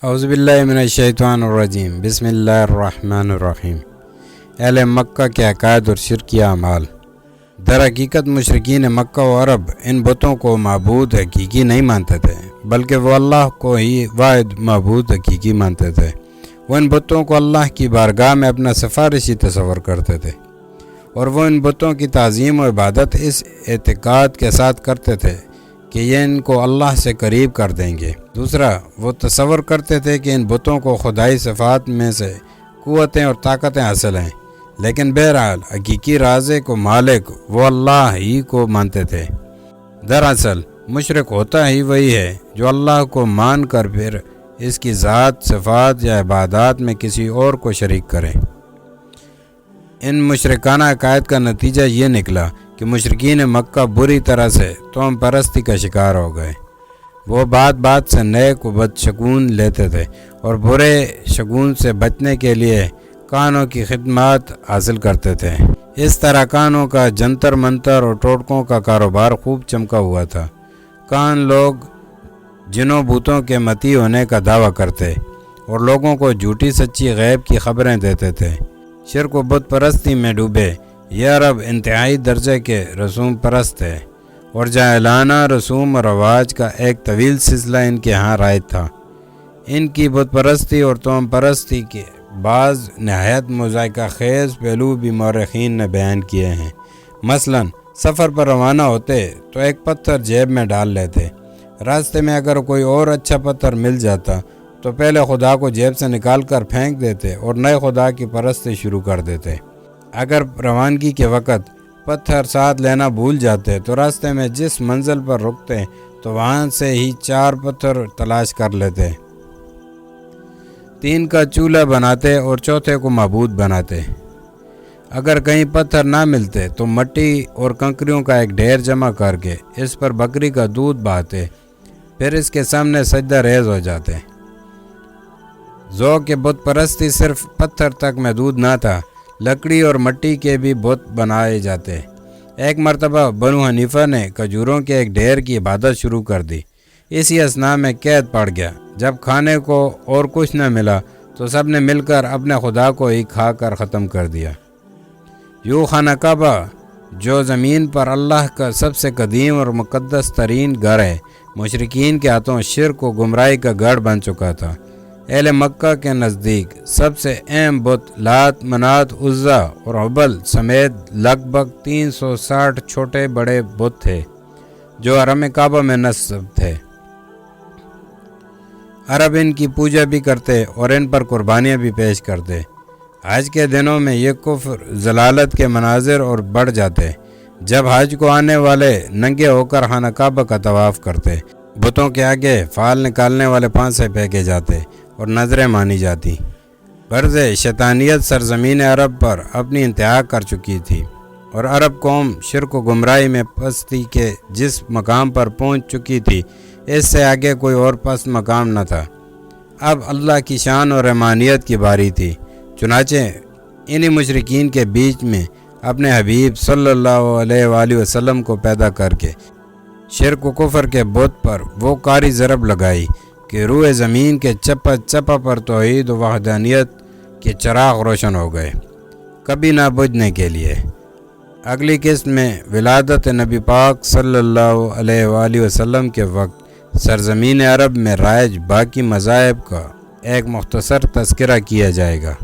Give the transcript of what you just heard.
اعوذ باللہ من الشیطان الرجیم، بسم اللہ الرحمن الرحیم۔ اہل مکہ کے عقائد اور شرکی اعمال۔ در حقیقت مشرکین مکہ و عرب ان بتوں کو معبود حقیقی نہیں مانتے تھے، بلکہ وہ اللہ کو ہی واحد معبود حقیقی مانتے تھے۔ وہ ان بتوں کو اللہ کی بارگاہ میں اپنا سفارشی تصور کرتے تھے، اور وہ ان بتوں کی تعظیم و عبادت اس اعتقاد کے ساتھ کرتے تھے کہ یہ ان کو اللہ سے قریب کر دیں گے۔ دوسرا، وہ تصور کرتے تھے کہ ان بتوں کو خدائی صفات میں سے قوتیں اور طاقتیں حاصل ہیں، لیکن بہرحال حقیقی رازق و مالک وہ اللہ ہی کو مانتے تھے۔ دراصل مشرک ہوتا ہی وہی ہے جو اللہ کو مان کر پھر اس کی ذات، صفات یا عبادات میں کسی اور کو شریک کرے۔ ان مشرکانہ عقائد کا نتیجہ یہ نکلا کہ مشرکین مکہ بری طرح سے توہم پرستی کا شکار ہو گئے۔ وہ بات بات سے نیک و بد شگون لیتے تھے اور برے شگون سے بچنے کے لیے کانوں کی خدمات حاصل کرتے تھے۔ اس طرح کانوں کا جنتر منتر اور ٹوٹکوں کا کاروبار خوب چمکا ہوا تھا۔ کان لوگ جنوں بھوتوں کے متی ہونے کا دعویٰ کرتے اور لوگوں کو جھوٹی سچی غیب کی خبریں دیتے تھے۔ شرک و بت پرستی میں ڈوبے یہ عرب انتہائی درجے کے رسوم پرست تھے، اور جاہلانہ رسوم و رواج کا ایک طویل سلسلہ ان کے ہاں رائج تھا۔ ان کی بت پرستی اور توہم پرستی کے بعض نہایت مذائقہ خیز پہلو بھی مورخین نے بیان کیے ہیں۔ مثلا سفر پر روانہ ہوتے تو ایک پتھر جیب میں ڈال لیتے۔ راستے میں اگر کوئی اور اچھا پتھر مل جاتا تو پہلے خدا کو جیب سے نکال کر پھینک دیتے اور نئے خدا کی پرستی شروع کر دیتے۔ اگر روانگی کے وقت پتھر ساتھ لینا بھول جاتے تو راستے میں جس منزل پر رکتے تو وہاں سے ہی 4 پتھر تلاش کر لیتے، 3 کا چولہا بناتے اور چوتھے کو معبود بناتے۔ اگر کہیں پتھر نہ ملتے تو مٹی اور کنکریوں کا ایک ڈھیر جمع کر کے اس پر بکری کا دودھ بہاتے، پھر اس کے سامنے سجدہ ریز ہو جاتے۔ ذوق بت پرستی صرف پتھر تک محدود نہ تھا، لکڑی اور مٹی کے بھی بت بنائے جاتے۔ ایک مرتبہ بنو حنیفہ نے کھجوروں کے ایک ڈھیر کی عبادت شروع کر دی۔ اسی اثناء میں قید پڑ گیا۔ جب کھانے کو اور کچھ نہ ملا تو سب نے مل کر اپنے خدا کو ہی کھا کر ختم کر دیا۔ یوں خانہ کعبہ جو زمین پر اللہ کا سب سے قدیم اور مقدس ترین گھر ہے، مشرکین کے ہاتھوں شرک و گمراہی کا گڑھ بن چکا تھا۔ اہل مکہ کے نزدیک سب سے اہم بت لات، منات، عزا اور حبل سمیت لگ بھگ 360 چھوٹے بڑے بت تھے جو حرم کعبہ میں نصب تھے۔ عرب ان کی پوجا بھی کرتے اور ان پر قربانیاں بھی پیش کرتے۔ حج کے دنوں میں یہ کفر ضلالت کے مناظر اور بڑھ جاتے جب حج کو آنے والے ننگے ہو کر خانہ کعبہ کا طواف کرتے، بتوں کے آگے فال نکالنے والے پانسے پھینکے جاتے اور نظریں مانی جاتی۔ برز شیطانیت سرزمین عرب پر اپنی انتہا کر چکی تھی، اور عرب قوم شرک و گمراہی میں پستی کے جس مقام پر پہنچ چکی تھی، اس سے آگے کوئی اور پست مقام نہ تھا۔ اب اللہ کی شان اور رحمانیت کی باری تھی۔ چنانچہ انہی مشرکین کے بیچ میں اپنے حبیب صلی اللہ علیہ وآلہ وسلم کو پیدا کر کے شرک و کفر کے بت پر وہ کاری ضرب لگائی کہ روح زمین کے چپا چپا پر توحید و وحدانیت کے چراغ روشن ہو گئے، کبھی نہ بجھنے کے لیے۔ اگلی قسط میں ولادت نبی پاک صلی اللہ علیہ وآلہ وسلم کے وقت سرزمین عرب میں رائج باقی مذاہب کا ایک مختصر تذکرہ کیا جائے گا۔